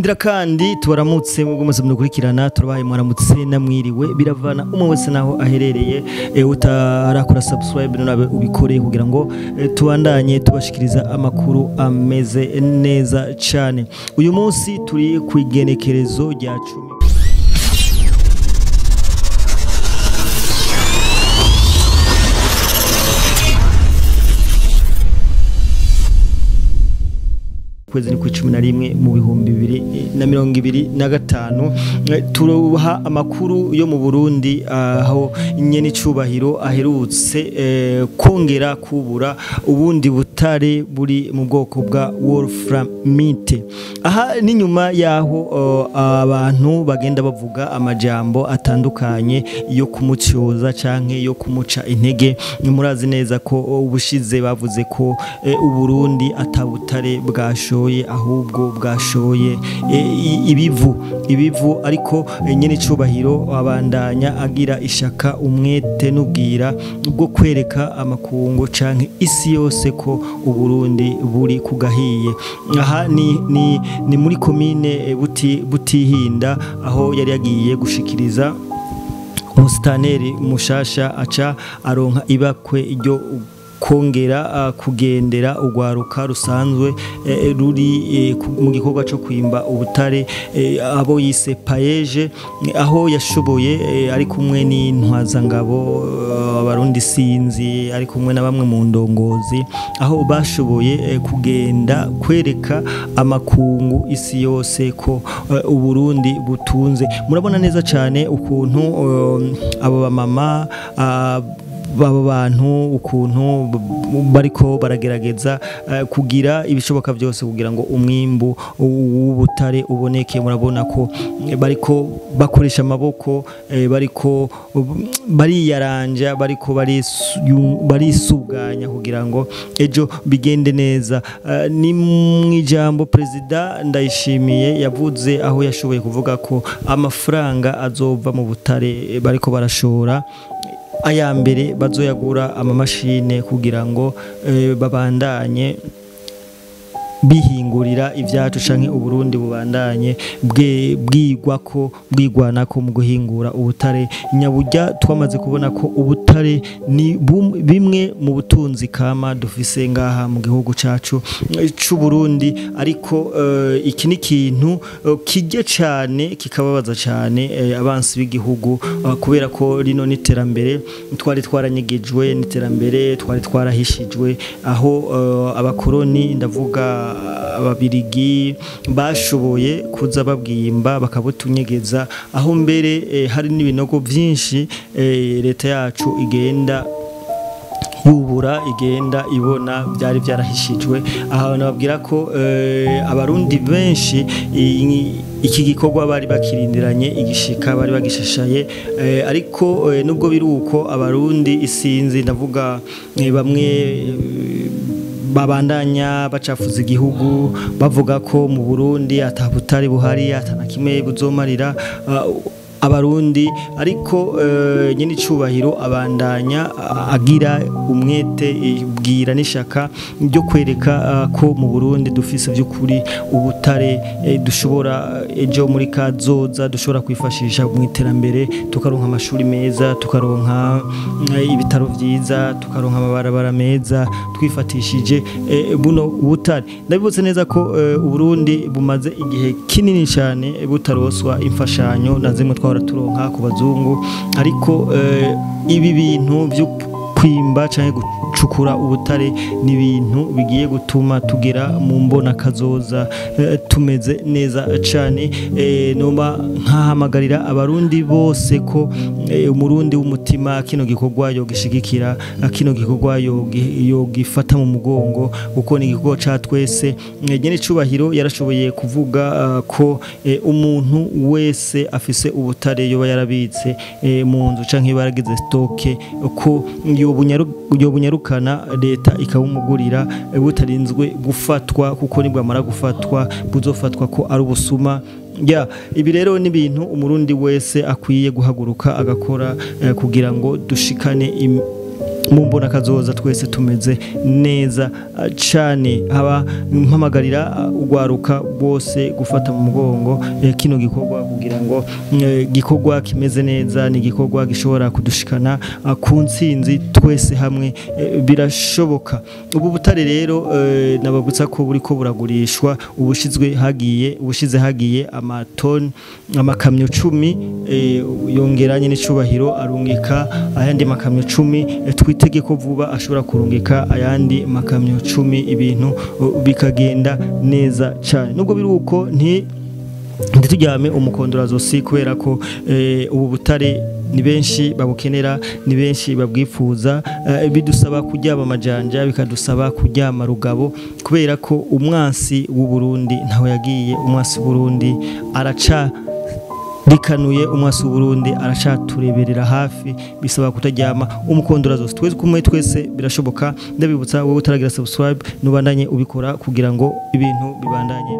Ndira kandi tubaramutse mu gumaze mukurikirana turabaye mwaramutse namwiriwe biravana umwe wese naho aherereye utarakora subscribe nabe ubikore kugira ngo tubandanye tubashikiriza amakuru ameze neza cyane. Uyu munsi turi ku igenekerezo rya 10 kwezi ni ku 11 mu bihumbi 2025 turuha amakuru yo mu Burundi aho nyene icubahiro aherutse kongera kubura ubundi butare buri mu bwoko bwa wolframite. Aha ni nyuma yaho abantu bagenda bavuga amajambo atandukanye yo kumucyoza canke yo kumuca intege. Murazi neza ko ubushize bavuze ko uburundi atabutare bwasho ahubwo bwashoye ibivu ariko nyene icubahiro abandanya agira ishaka umwete n'ubwira bwo kwereka amakungu canke isi yose ko uburundi buri kugahiye. Aha ni muri komine Butihinda aho yari yagiye gushikiriza umustaneri mushasha aca aronka ibakwe iryo kongera kugendera ugwaruka rusanzwe ruri mu gikorwa cyo kwimba ubutare abo yise payeje aho yashoboye ari kumwe n'intwazangabo abarundi sinzi ari kumwe na bamwe mu ndongozi aho bashoboye kugenda kwereka amakungu isi yose ko uburundi butunze. Murabona neza cyane ukuntu abo bamama baba bantu ukuntu bariko baragerageza kugira ibishoboka byose kugira ngo umwimbu w'ubutare uboneke. Murabona ko bariko bakoresha amaboko bariko bariyaranja bariko barisuganya kugira ngo ejo bigende neza. Ni mwijambo President Ndayishimiye yavuze aho yashoboye kuvuga ko amafaranga azova mu butare bariko barashora aya mbere bazoyagura amamashine kugira ngo babandanye bihingurira ivyacu canke uburundi bubandanye bwigwanako mu guhingura ubutare nyaburya. Twamaze kubona ko ubutare ni bimwe mu butunzi kama dufise ngaha mu gihugu cacu c'u Burundi, ariko iki ni kintu kijye cyane kikababaza cyane abansi b'igihugu kubera ko rino niterambere twari twaranyegejwe niterambere twari twarahishijwe aho abakoroni ndavuga ababirigi bashoboye kuza babwimba bakabutunyegeza aho mbere hari n'ibinogo byinshi leta yacu igenda yubura igenda ibona byari byarahishijwe. Aha nababwira ko abarundi benshi iki gikorwa bari bakirindiranye igishika bari bagishashaye, ariko nubwo biruko abarundi isinzi ndavuga bamwe babandanya bacafuza igihugu bavuga ko mu Burundi atabutari buhari atanakimwe buzomarira abarundi, ariko nyene icubahiro abandanya agira umwete bwira n'ishaka byo kwereka ko mu Burundi dufise by'ukuri ubutare dushobora ejo muri kazoza dushobora kwifashisha mu iterambere, tukaronka amashuri meza, tukaronka ibitaro vyiza, tukaronka amabarabara meza twifatishije buno ubutare. Ndabibutse neza ko uburundi bumaze igihe kinini cyane butaroswa imfashanyo na zimwe turonka ku bazungu, ariko ibi bintu byo kwimba canke gucukura ubutare ni ibintu bigiye gutuma tugera mu mbona kazoza tumeze neza cyane. Noma nkahamagarira abarundi bose ko umurundi w'umutima kino gikorwa yo gishigikira, kino gikorwa yo gifata mu mugongo kuko ni igikorwa ca twese. Nyene cubahiro yarashoboye kuvuga ko umuntu wese afise ubutare yoba yarabitse mu nzu canke baragize stoke ko yobunyarukana leta ikabumugurira butarinzwe gufatwa, kuko nibwo amara gufatwa buzofatwa ko ari ubusuma. Ibi rero ni ibintu umurundi wese akwiye guhaguruka agakora kugira ngo dushikane mumbona kazoza twese tumeze neza cyane. Haba mpamagarira ugwaruka bose gufata mu mugongo kino gikorwa kugira ngo gikorwa kimeze neza, ni gikorwa gishobora kudushikana ku ntsinzi twese hamwe birashoboka. Ubu butare rero nababutsa ko buriko buragurishwa, ubushize hagiye amatoni amakamyo 10 yongeranye n'icubahiro arungika ayandi makamyo 10 twitegeko vuba ashobora kurungika ayandi makamyo 10 ibintu bikagenda neza cyane. Nubwo biruko ntitujyame umukondora zosi kubera ko ubu butare ni benshi babukenera, ni benshi babwifuza, bidusaba kujyaba amajanja, bikadusaba kujyama rugabo kubera ko umwansi w'u Burundi ntaho yagiye. Umwansi w'u Burundi bikanuye, umwasi w'Uburundi aracatureberera hafi, bisaba kutajyama umukondora zose twese kumwe twese birashoboka. Ndabibutsa wowe utaragira subscribe nubandanye ubikora kugira ngo ibintu bibandanye.